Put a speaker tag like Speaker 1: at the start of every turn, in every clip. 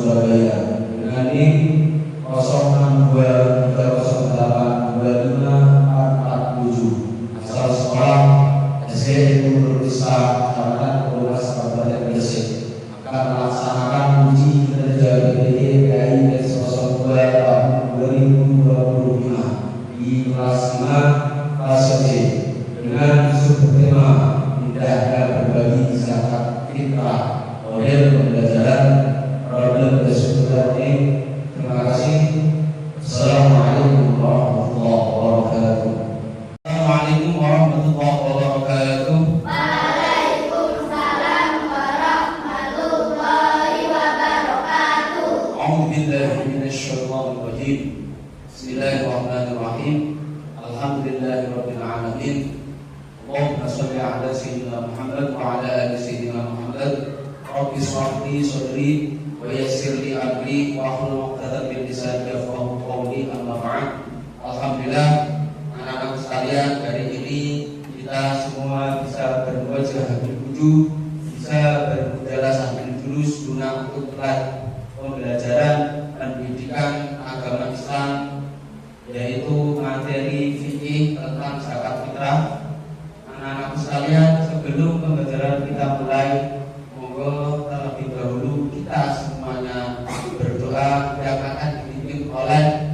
Speaker 1: Surabaya dengan NIK 0623082547 asal sekolah SD Nurul Islam Kecamatan Pulau Kabupaten Gresik akan melaksanakan uji kinerja BPD PAI Tes 02 tahun 2025 di kelas 5 fase C dengan subtema indahnya berbagi zakat fitrah model pembelajaran problem dasar ini. Terima kasih. Assalamualaikum warahmatullahi wabarakatuh. Assalamualaikum warahmatullahi wabarakatuh.
Speaker 2: Waalaikumsalam warahmatullahi wabarakatuh.
Speaker 1: A'udzubillahi minasyaitonir rajim. Bismillahirrahmanirrahim. Alhamdulillahirabbil alamin. Allahumma shalli ala sayyidina Muhammad wa ala ali sayyidina Muhammad. Rabbi shrah li sadri wa yassir li amri wa hlul 'uqdatam min lisani yafqahu qawli. Amma ba'd. Alhamdulillah, anak-anak sekalian, hari ini kita semua bisa berwajah habil wujuh, bisa bermudalah sambil julus guna untuk pembelajaran dan pendidikan agama Islam, yaitu materi fikih tentang zakat fitrah. Anak-anak sekalian, sebelum pembelajaran kita mulai, monggo terlebih dahulu kita semuanya berdoa yang akan dipimpin oleh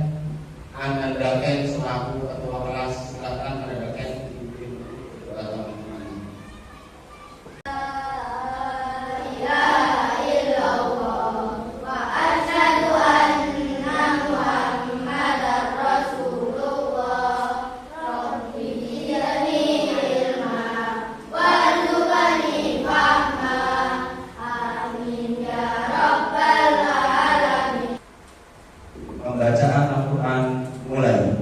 Speaker 1: Anandaken selaku ketua kelas. Silakan Anandaken dipimpin doa teman-teman. Pembacaan Al-Quran mulai.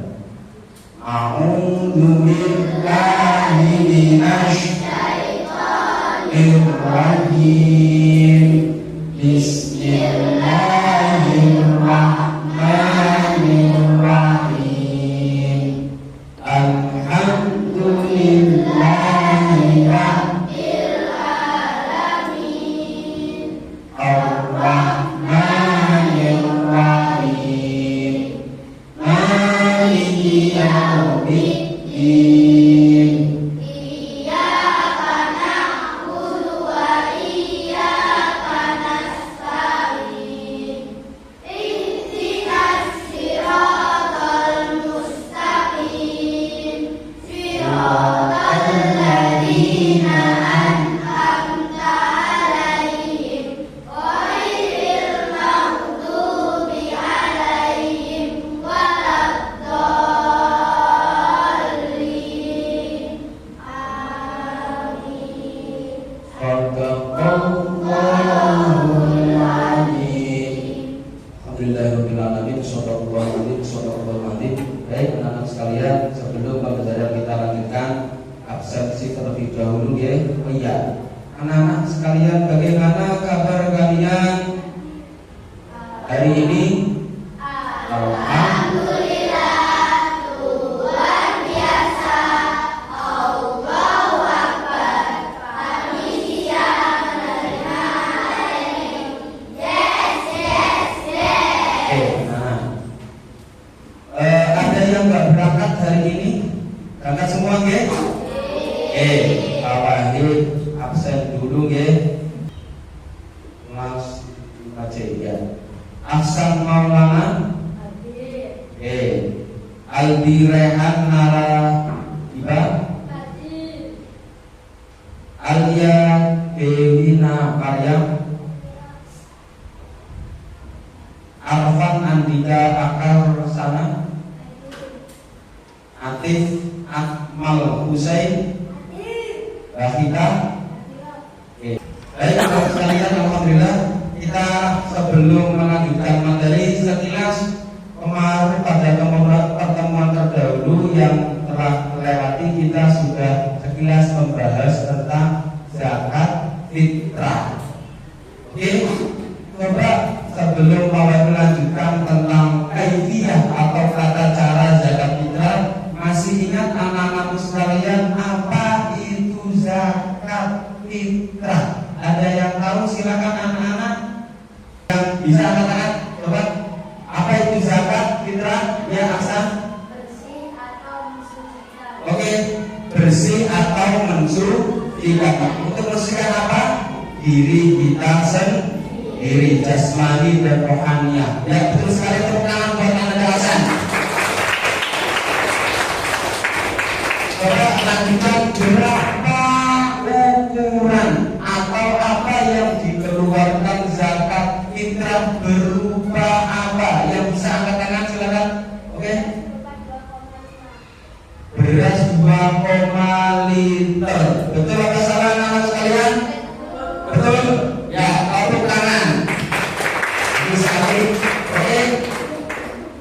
Speaker 1: A'udzu billahi minasy syaithanir rajim. Bismillahirrahmanirrahim. Alhamdulillahi rabbil alamin. Ar-Rahmanir Rahim. Maliki yaumiddin.
Speaker 2: Iyyaka na'budu wa iyyaka nasta'in. Ihdinas siratal mustaqim. Siratal ladzina an'amta 'alaihim ghairil maghdubi 'alaihim waladdallin. Amin.
Speaker 1: Sadaqallahul azim. Alhamdulillahirabbil alamin. Shadaqallahul azim. Baik anak-anak sekalian, sebelum pembelajaran kita lanjutkan, absensi terlebih dahulu ya. Oh iya, anak-anak sekalian, bagaimana kabar kalian hari ini?
Speaker 2: Alhamdulillah, luar biasa. Allahu Akbar. Kami siap menerima ini. Yes, yes, yes.
Speaker 1: Ada yang nggak berangkat hari ini? Berangkat semua ya? Pak Wahid absen dulu ya. Mas Aceh ya. Ahsan Maulana. Aldi Rehan Nara Iba. Alia Devina Karyam. Arfan Andika Akar Sana. Atif Akmal Husain. Rahita. Baik anak sekalian, alhamdulillah kita sebelum melanjutkan materi sekilas kemarin pada pertemuan terdahulu yang telah melewati kita sudah sekilas membahas tentang zakat fitrah. Oke, coba sebelum melanjutkan tentang kaifiyah atau tata cara zakat fitrah, masih ingat anak-anak sekalian apa itu zakat fitrah? Ada yang tahu? Silakan anak-anak yang bisa fitrah? Ya Aksan.
Speaker 2: Bersih atau mensucikan.
Speaker 1: Oke, bersih atau mensucikan. Untuk mensucikan apa? Diri kita sendiri, jasmani dan rohaniah. Ya betul sekali, tepuk tangan buat Anda Hasan. Coba lanjutkan, berapa ukuran atau apa yang dikeluarkan zakat fitrah, berupa apa? Yang bisa angkat tangan silakan. Oke. Beras 2,5 liter. Betul atau salah anak sekalian? Betul. Ya, tepuk tangan. Ini sekali. Oke.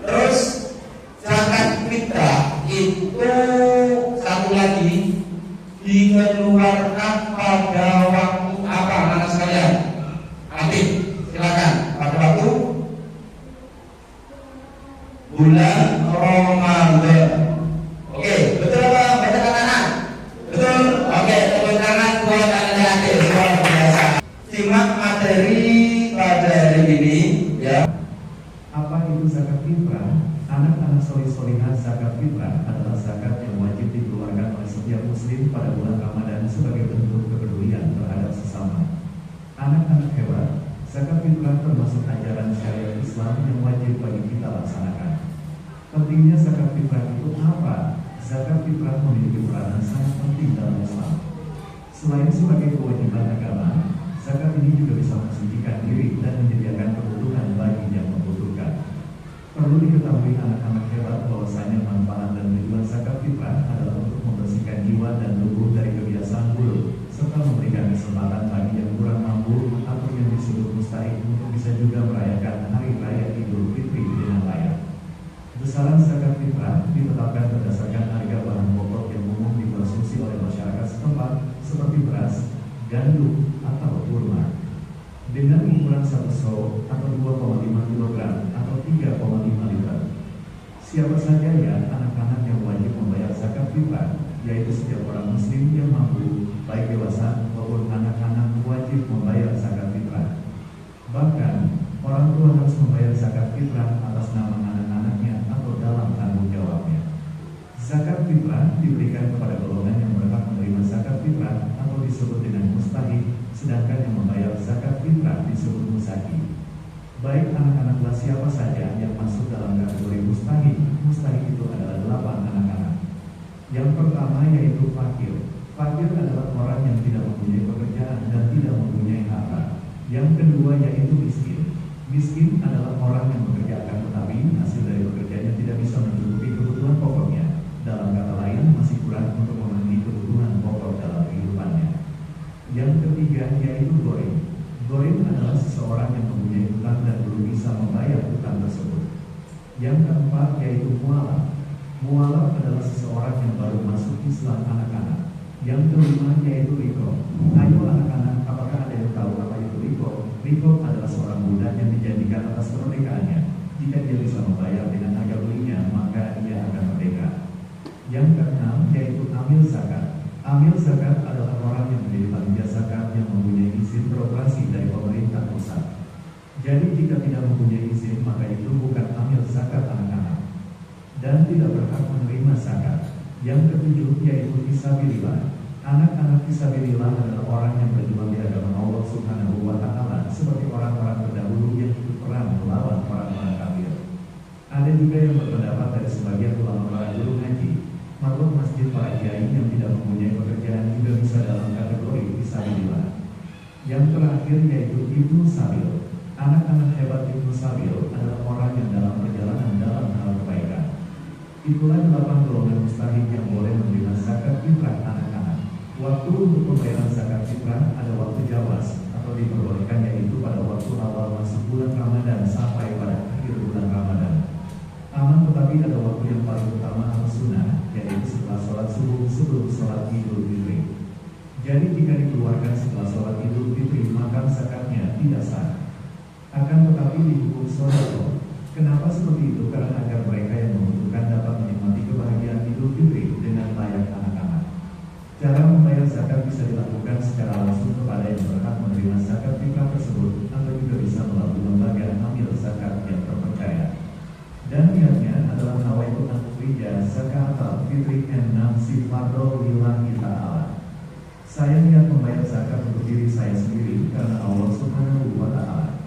Speaker 1: Terus zakat fitrah itu satu lagi dikeluarkan pada waktu apa anak sekalian? Aktif, silakan. Pada waktu bulan Ramadan. Oke, betul apa? Bacakan anak. Betul. Oke, tepuk tangan buat anak adik. Luar biasa. Simak materi pada hari ini, ya.
Speaker 3: Apa itu zakat fitrah? Anak-anak solih-solihah, zakat fitrah adalah zakat yang wajib dikeluarkan oleh setiap muslim pada bulan Ramadan sebagai bentuk kepedulian terhadap sesama. Anak-anak hebat, zakat fitrah termasuk ajaran syariat Islam yang wajib bagi kita laksanakan. Pentingnya zakat fitrah itu apa? Zakat fitrah memiliki peranan sangat penting dalam Islam. Selain sebagai kewajiban agama, zakat ini juga bisa mensucikan diri dan menyediakan kebutuhan bagi yang membutuhkan. Perlu diketahui anak-anak hebat bahwasanya manfaat dan tujuan zakat fitrah adalah untuk membersihkan jiwa dan tubuh dari kebiasaan buruk, serta memberikan kesempatan bagi yang kurang mampu atau yang disebut mustahik untuk bisa juga merayakan hari raya Idul Fitri dengan layak. Besaran zakat fitrah ditetapkan berdasarkan harga bahan pokok yang umum dikonsumsi oleh masyarakat setempat seperti beras, gandum, atau kurma. Dengan ukuran 1 so atau 2,5 kg atau 3,5 liter. Siapa saja ya anak-anak yang wajib membayar zakat fitrah, yaitu setiap orang muslim yang mampu, baik dewasa maupun anak-anak wajib membayar zakat fitrah. Bahkan orang tua harus membayar zakat fitrah atas nama anak-anaknya atau dalam tanggung jawabnya. Zakat fitrah diberikan kepada golongan yang berhak menerima zakat fitrah atau disebut dengan mustahik, sedangkan yang membayar zakat fitrah disebut musaki. Baik anak-anaklah siapa saja yang masuk dalam kategori mustahik. Mustahik itu adalah 8 anak-anak. Yang pertama yaitu fakir. Fakir adalah orang yang tidak mempunyai pekerjaan dan tidak mempunyai harta. Yang kedua yaitu miskin. Miskin adalah orang yang bekerja tetapi hasil dari pekerjaannya tidak bisa mencukupi kebutuhan pokoknya. Dalam kata lain, masih kurang untuk memenuhi kebutuhan pokok dalam kehidupannya. Yang ketiga yaitu gorim. Gorim adalah seseorang yang mempunyai hutang dan belum bisa membayar hutang tersebut. Yang keempat yaitu mualaf. Mualaf adalah seseorang yang baru masuk Islam anak-anak. Yang kelima yaitu riko. Ayo anak-anak, apakah ada yang tahu apa itu riko? Riko adalah seorang budak yang dijanjikan atas kemerdekaannya. Jika dia bisa membayar dengan harga belinya, maka dia akan merdeka. Yang keenam yaitu amil zakat. Amil zakat adalah orang yang menjadi panitia zakat yang mempunyai izin beroperasi dari pemerintah pusat. Jadi jika tidak mempunyai izin, maka itu bukan amil zakat anak-anak dan tidak berhak menerima zakat. Yang ketujuh yaitu fisabilillah. Anak-anak fisabilillah adalah orang yang berjuang di agama Allah Subhanahu wa Ta'ala, seperti orang-orang terdahulu yang ikut perang melawan orang-orang kafir. Ada juga yang berpendapat dari sebagian ulama para guru ngaji, makhluk masjid para kiai yang tidak mempunyai pekerjaan juga bisa dalam kategori fisabilillah. Yang terakhir yaitu Ibnu Sabil. Anak-anak hebat Ibnu Sabil adalah orang yang dalam perjalanan dalam hal kebaikan. Itulah 8 golongan mustahik yang boleh menerima zakat fitrah anak-anak. Waktu untuk pembayaran zakat fitrah ada waktu jawas atau diperbolehkan, yaitu pada waktu awal masuk bulan Ramadan sampai pada akhir bulan Ramadan. Aman, tetapi ada waktu yang paling utama atau sunnah, yaitu setelah sholat subuh sebelum sholat Idul Fitri. Jadi jika dikeluarkan setelah sholat Idul Fitri, maka zakatnya tidak sah. Akan tetapi dihukum sedekah. Kenapa seperti itu? Karena agar mereka yang membutuhkan dapat menikmati kebahagiaan Idul Fitri dengan layak anak-anak. Cara membayar zakat bisa dilakukan secara langsung kepada yang berhak menerima zakat fitrah tersebut, atau juga bisa melalui lembaga amil zakat yang terpercaya. Dan yang Rija zakat fitri enam si fardhu lillahi ta'ala. Saya niat membayar zakat untuk diri saya sendiri karena Allah Subhanahu wa ta'ala.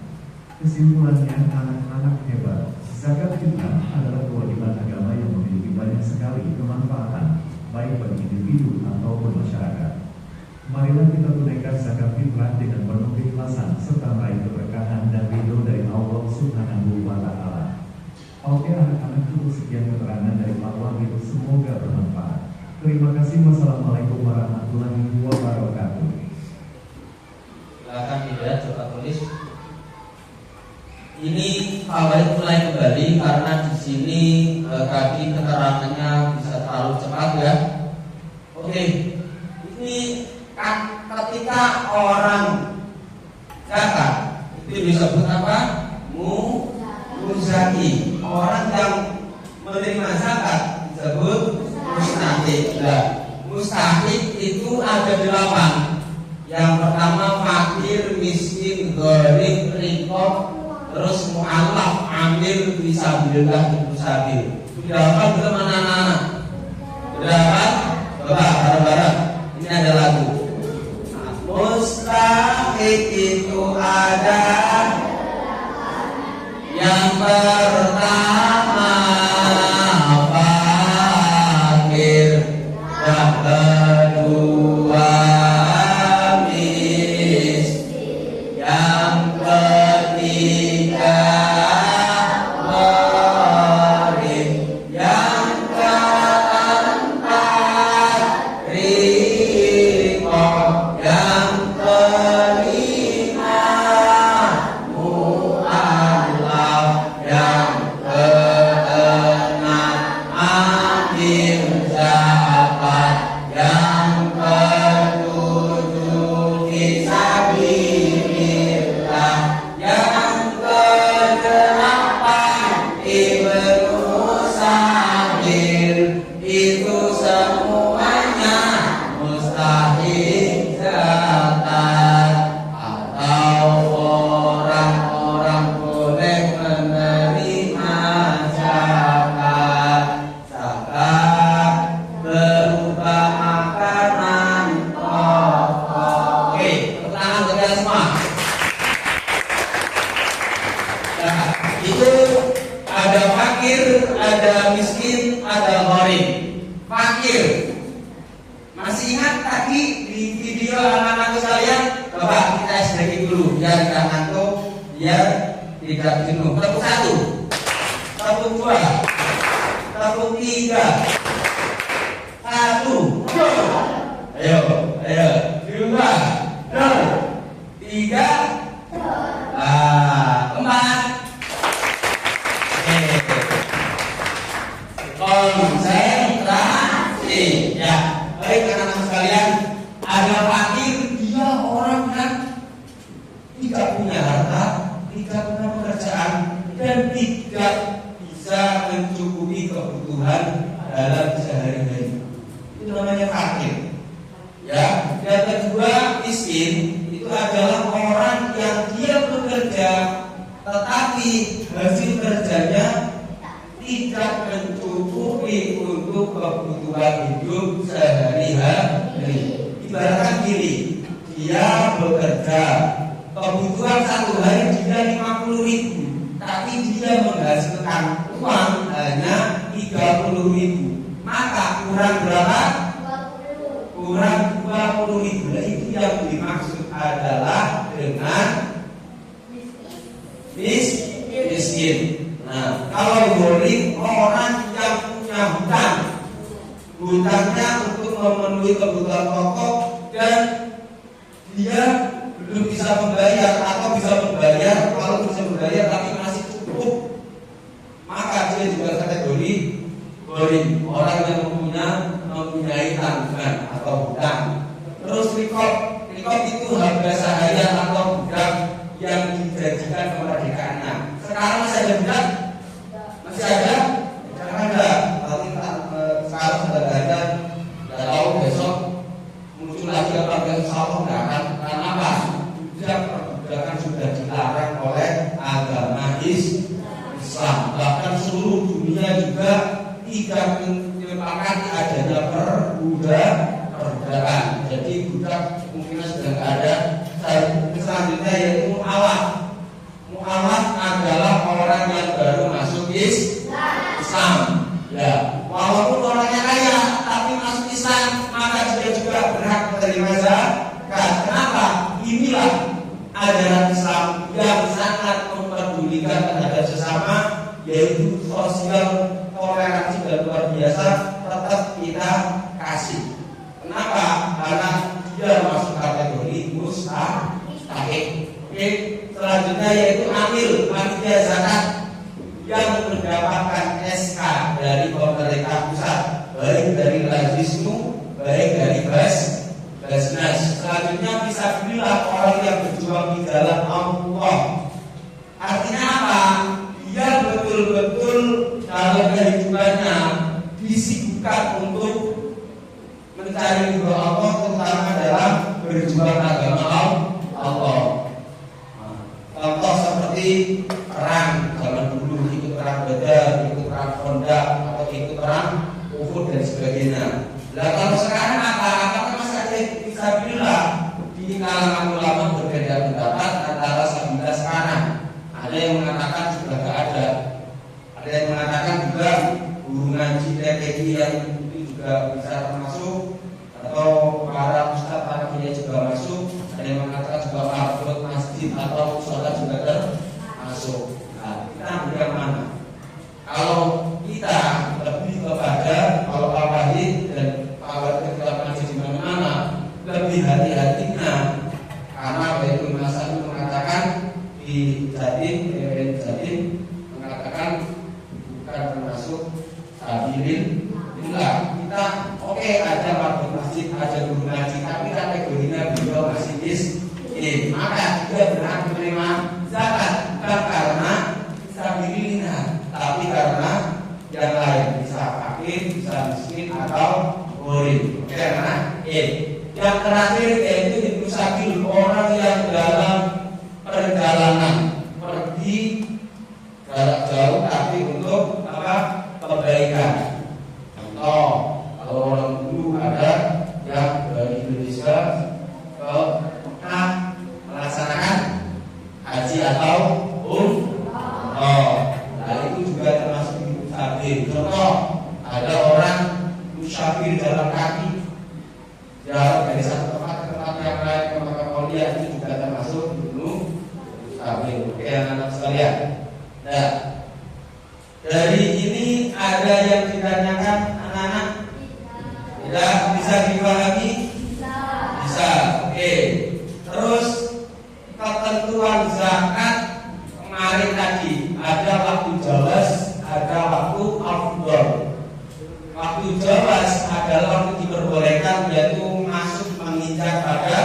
Speaker 3: Kesimpulannya, anak-anak hebat, zakat fitrah adalah kewajiban agama yang memiliki banyak sekali kemanfaatan, baik bagi individu ataupun masyarakat. Marilah kita tunaikan zakat fitrah dengan penuh keikhlasan serta meraih keberkahan dan ridho dari Allah Subhanahu wa ta'ala. Oke anak-anak, cukup sekian keterangan dari Pak Wahid, semoga bermanfaat. Terima kasih. Wassalamualaikum warahmatullahi wabarakatuh.
Speaker 1: Silakan tidak coba tulis. Ini Pak mulai kembali karena di sini tadi keterangannya bisa terlalu cepat ya. Oke, ini ketika orang zakat itu disebut apa? Muzaki. Orang yang menerima zakat disebut mustahik. Nah, mustahik itu ada 8. Yang pertama fakir, miskin, gharib, riqab, terus mu'allaf, amil, fisabilillah, musabil. Sudah apa belum anak-anak? Sudah apa? Coba bareng-bareng. Ini ada lagu. Mustahik itu ada. Yang pertama fakir, yang kedua miskin, yang ketiga gharib, yang keempat riqab, yang kelima mu'allaf, yang keenam amil zakat, yang ketujuh fisabilillah, yang kedelapan ibnu sabil. Itu semuanya mustahik zakat, atau orang-orang boleh menerima zakat. Zakat berupa makanan pokok. Oke, tepuk tangan untuk kalian semua. Nah, itu ada fakir, ada miskin, ada gharib. Fakir, masih ingat tadi di video anak-anak sekalian? Coba kita sedikit dulu biar kita ngantuk, biar tidak jenuh. Tepuk 1, tepuk 2, tepuk 3, 1, ayo, 2, 3, 4. Konsentrasi. Ya, baik anak-anak sekalian, ada fakir, dia orang yang tidak punya harta, tidak punya pekerjaan, dan tidak bisa mencukupi kebutuhan dalam sehari-hari. Itu namanya fakir. Ya, yang kedua miskin. Itu adalah orang yang dia bekerja, tetapi hasil kerjanya tidak mencukupi untuk kebutuhan hidup sehari-hari. Ibaratkan diri, dia bekerja, kebutuhan satu hari dia 50.000, tapi dia menghasilkan uang hanya 30.000. Maka kurang berapa?
Speaker 2: 20.
Speaker 1: Kurang 20.000. Nah, itu yang dimaksud adalah dengan miskin. Nah, kalau gharib, orang yang punya hutang, hutangnya untuk memenuhi kebutuhan pokok dan dia belum bisa membayar atau bisa membayar, kalau bisa membayar tapi masih cukup, maka dia juga kategori gharib, orang yang mempunyai tanggungan atau hutang. Terus riqab itu harga sahaya atau budak yang dijanjikan kemerdekaannya. Sekarang masih ada budak? Masih ada? Jangan ada. Nanti sekarang sudah ada. Tidak tahu besok muncul lagi apa insya Allah nggak akan. Karena apa? Perbudakan sudah dilarang oleh agama Islam. Bahkan seluruh dunia juga tidak menyepakati adanya perbudakan. Jadi budak kemungkinan sudah tidak ada. Selanjutnya yaitu mu'awad. Mu'awad adalah orang yang baru masuk Islam. Ya, walaupun orangnya kaya tapi masuk Islam, maka dia juga berhak menerima zakat. Kenapa? Inilah ajaran Islam yang sangat mempedulikan terhadap sesama, yaitu sosial toleransi dan luar biasa tetap kita kasih. Kenapa? Karena dia masuk kategori mustahik. Oke, selanjutnya yaitu amil panitia zakat yang mendapatkan SK dari pemerintah pusat, baik dari Lazisnu, baik dari Basnas. Selanjutnya fisabilillah, orang yang berjuang di jalan Allah. Artinya apa? Dia betul-betul dalam kehidupannya disibukkan untuk mencari ridho Allah, terutama dalam berjuang agama Allah. Contoh seperti perang zaman dulu, ikut perang Badar, ikut perang Khandaq, atau ikut perang Uhud dan sebagainya. Nah kalau sekarang apakah masih ada fisabilillah? Di kalangan ulama berbeda pendapat antara sabila sekarang. Ada yang mengatakan sudah tidak ada. Ada yang mengatakan juga guru ngaji TPI yang itu juga bisa termasuk, atau para ustaz, para kiai juga masuk. Ada yang mengatakan juga marbot masjid atau sholat juga termasuk. Nah, kita ambil yang mana? Kalau kita lebih kepada kalau al-wahid dan kalau kita masih di mana-mana, lebih hati-hatinya, karena Baitul Masal mengatakan di Jadim mengatakan bukan termasuk sabilillah. Kita oke, ada marbot masjid, ada guru ngaji, tapi kategorinya beliau masih miskin, maka dia berhak menerima zakat, bukan karena sabilillah, tapi karena yang lain, bisa fakir, bisa miskin, atau gharib. Oke, nah, yang terakhir yaitu ibnu sabil, orang yang dalam perjalanan pergi jarak jauh tapi untuk apa? Kebaikan. Contoh, kalau orang dulu ada yang dari Indonesia ke Mekah melaksanakan haji atau nah itu juga termasuk musafir. Contoh, ada orang musafir jalan kaki jalan dari satu tempat ke tempat yang lain ke Mekah Mulia, itu juga termasuk musafir. Oke, anak-anak sekalian. Nah, dari ini ada yang ditanyakan anak-anak? Tidak bisa dipahami? Bisa. Oke. Terus ketentuan zakat kemarin tadi ada waktu jawaz, ada waktu afdhal. Waktu jawaz adalah waktu diperbolehkan, yaitu masuk menginjak pada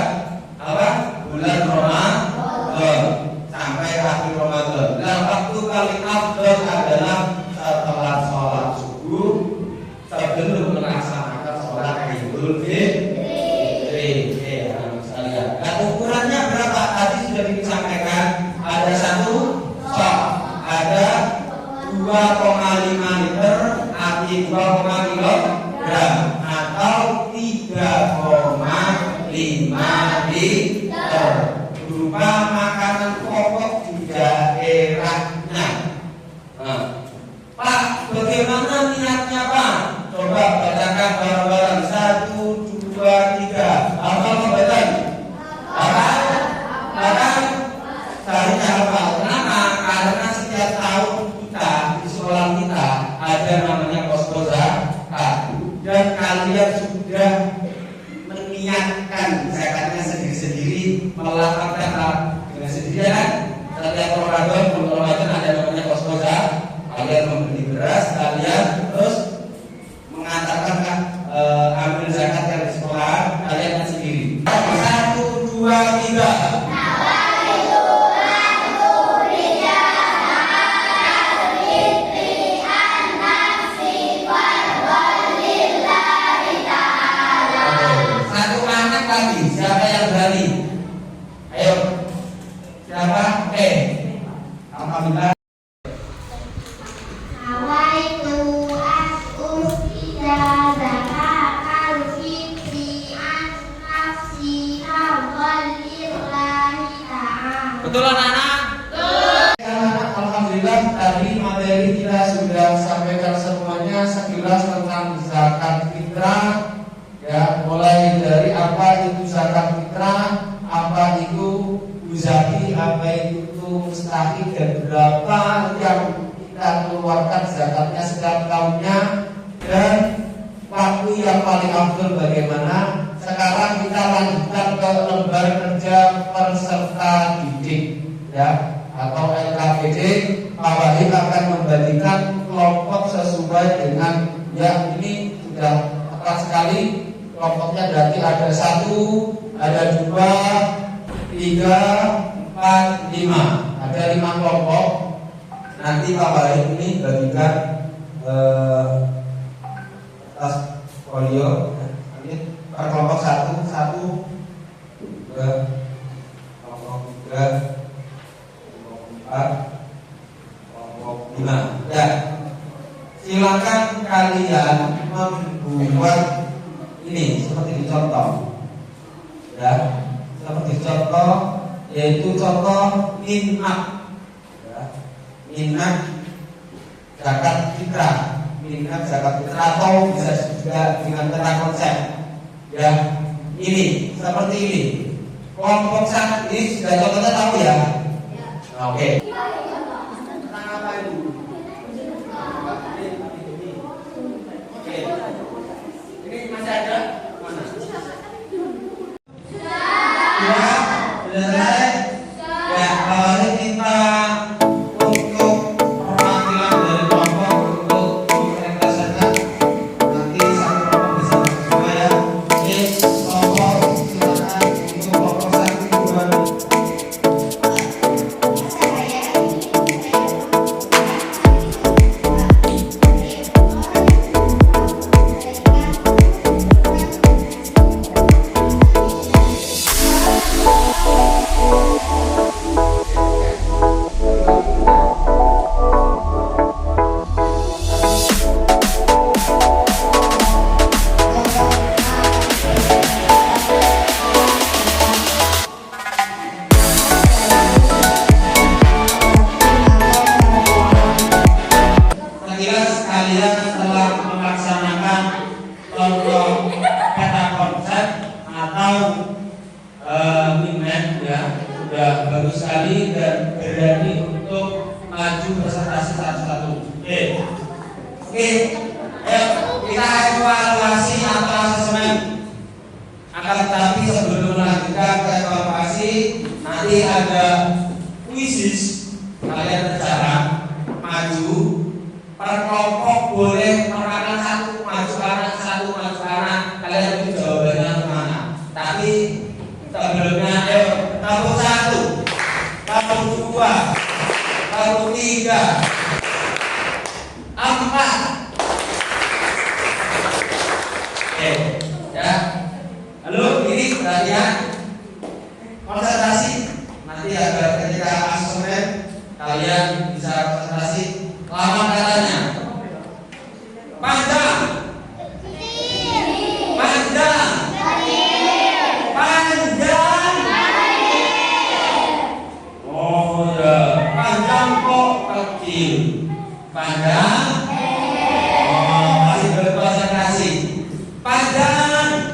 Speaker 1: apa? Bulan Ramadan sampai akhir Ramadan. Nah, waktu paling afdhal adalah setelah sholat subuh sebelum melaksanakan sholat Idul Fitri. Nah, ukurannya berapa? Tadi sudah disampaikan. Ada 1 sok, ada 2,5 liter, arti 2,5 kilogram, atau 3,5 liter, berupa makanan pokok di daerahnya. Nah, Pak, bagaimana niatnya Pak? Coba bacakan bareng-bareng. 1, 2, 3. Apa pembacaan? Bahkan seharusnya hafal. Kenapa? Karena setiap tahun kita di sekolah kita ada namanya posko alhamdulillah tadi materi kita sudah sampaikan semuanya sekilas tentang zakat fitrah. Ya, mulai dari apa itu zakat fitrah, apa itu muzaki, apa itu mustahik, dan berapa yang kita keluarkan zakatnya setiap tahunnya, dan waktu yang paling afdal bagaimana. Sekarang kita lanjutkan ke lembar kerja peserta didik, ya, atau LKPD. Pak Wahid akan membagikan kelompok sesuai dengan yang ini sudah tepat sekali. Kelompoknya berarti ada 1, ada 2, 3, 4, 5. Ada 5 kelompok. Nanti Pak Wahid ini bagikan atas folio. Per kelompok 1, 2, kelompok 3, kelompok 4, kelompok 5. Ya, silakan kalian membuat ini seperti dicontoh, ya, seperti contoh, yaitu contoh minat, ya, minat zakat fitrah, atau bisa juga dengan kata konsep. Ya, ini seperti ini. Kelompok saat ini sudah contohnya tahu ya? Nah, oke. Tentang apa itu? Oke. Ini masih ada? Mana? Sudah selesai? Ya, kalau minta untuk perwakilan dari kelompok untuk dipresentasikan. Nanti satu kelompok bisa bersama ya. Kelompok silakan untuk kelompok 1, 2. Sekilas kalian telah melaksanakan contoh peta konsep atau minat, ya, sudah bagus sekali dan berani untuk maju presentasi satu-satu. Oke, ayo kita evaluasi atau asesmen. Akan tetapi sebelum melanjutkan ke evaluasi, nanti ada kuisis. Kalian berjalan maju. Per kelompok boleh perkanan 1 maju kanan, 1 maju kanan. Kalian itu jawabannya kemana? Tapi sebelumnya, ayo kelompok 1, kelompok 2, kelompok 3, 4. Oke, ya. Halo, ini perhatian, konsentrasi. Nanti agar ketika asesmen kalian bisa konsentrasi. Lawan katanya panjang, panjang, panjang. Oh ya, panjang kok kecil, panjang. Oh, masih berkonsentrasi. Panjang,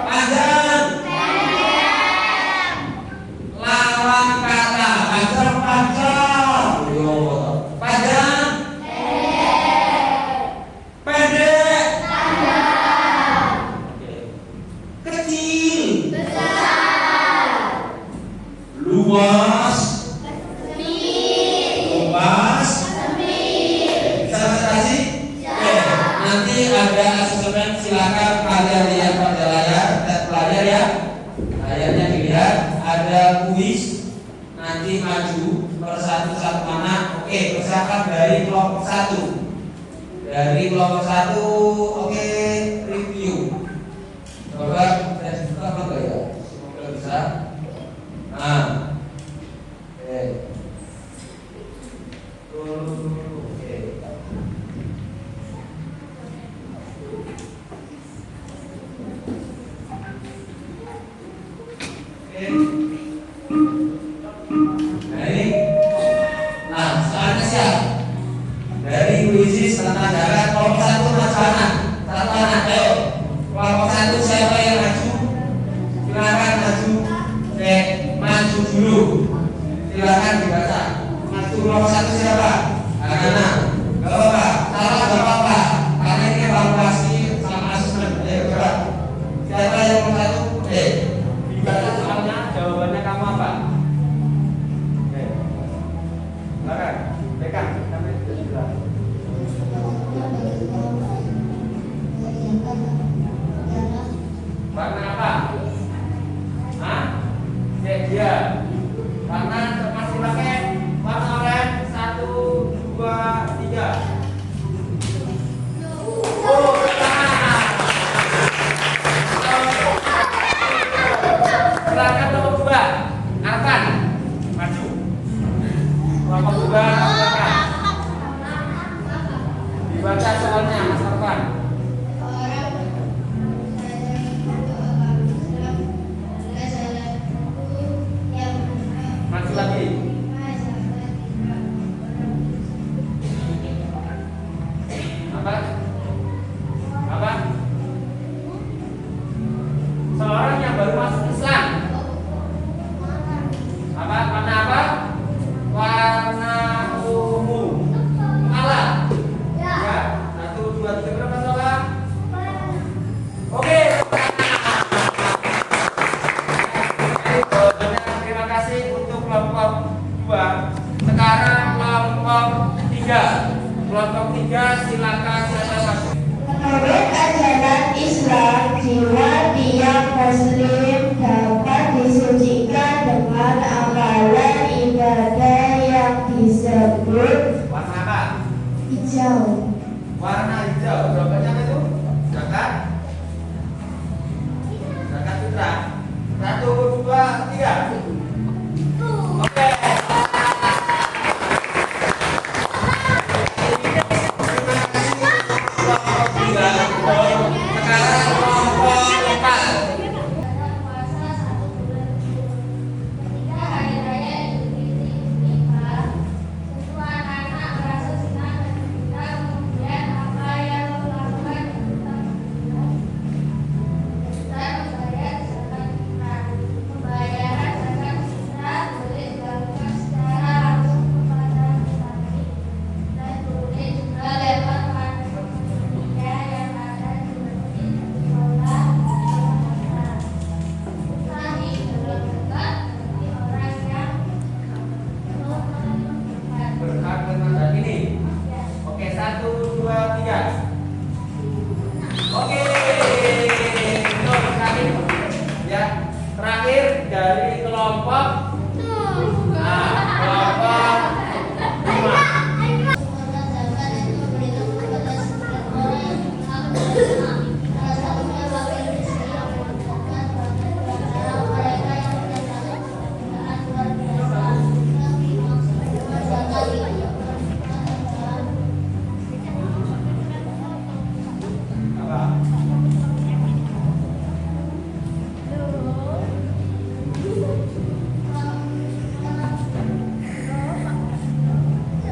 Speaker 1: panjang. Lawan kata panjang, panjang. Panjang, pendek, kecil, luas, luas. Bisa presentasi? Nanti ada asesmen, silakan kalian lihat pada layar, layar ya. Layarnya dilihat, ada kuis. Nanti maju per satu mana. Oke, persiapan dari kelompok 1. Dari kelompok 1, oke, review. Coba saya buka apa enggak ya? Semoga bisa. Nah, oke. Oke. Nah, ini anak. Satu anak, ayo. Kelompok 1 siapa yang maju? Silakan maju. Maju dulu. Silakan dibaca. Maju kelompok 1 siapa? Anak-anak. Gak apa-apa. Salah gak apa-apa. Karena ini evaluasi sama asesmen. Ayo coba. Siapa yang nomor 1? Dibaca soalnya jawabannya kamu apa? Silakan. Pegang. Kami sudah jelas. Warna apa? Hah? Dia. Warna masih pakai warna oranye. 1, 2, 3. Oh, silakan nomor 2. Arfan, maju. Nomor 2, silakan. Dibaca soalnya, Mas Arfan. Maju lagi. Apa? Apa? Seorang yang baru masuk Islam. Apa? Warna apa? Warna ungu. Salah. Ya. 1, 2, 3 berapa salah? Oke. Terima kasih untuk kelompok 2. Sekarang kelompok 3. Kelompok 3 silakan siapa masuk.
Speaker 2: Menurut ajaran Islam, jiwa tiap muslim dapat disucikan dengan amalan ibadah yang disebut
Speaker 1: Warna apa?
Speaker 2: hijau.
Speaker 1: Warna hijau. Jawabannya apa itu? Zakat. Zakat fitrah. 1, 2, 3. Oke. Kelompok 3. Sekarang kelompok 4.
Speaker 2: Puasa 1 bulan ketika hari raya Idul Fitri tiba, semua anak-anak merasa senang dan gembira. Kemudian apa yang lo lakukan untuk kita membayar zakat fitrah. Pembayaran zakat fitrah boleh dilakukan secara langsung kepada petani dan boleh juga lewat panitia yang ada di masjid, sekolah, atau pasar. Petani belum zakat bagi orang yang belum menunjukkan.
Speaker 1: Berhak dengan ini. Oke, 1, 2, 3. Oke. Betul sekali. Ya, terakhir dari kelompok kelompok 5.
Speaker 2: Mengenai zakat itu memberikan kepada setiap orang yang berhak. Salah satunya wakil istri yang menunjukkan kepada mereka yang mendapatkan penghargaan luar biasa. Yang dimaksud dengan zakat itu adalah
Speaker 1: Apa?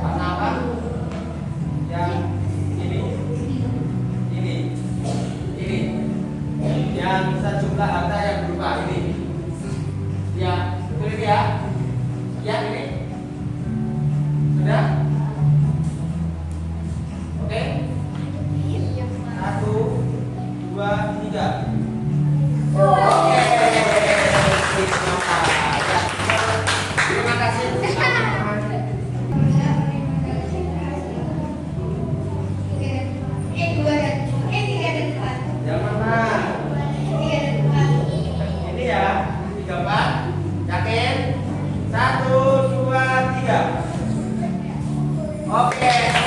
Speaker 1: Warna apa? Yang ini. Yang sejumlah harta yang berupa ini. Ya, betul ini ya? Ya, ini. Sudah? Oke? 1, 2, 3. Oke. Terima kasih. Yang mana? Ini ya, 3, 4. Yakin? 1, 2, 3. Oke.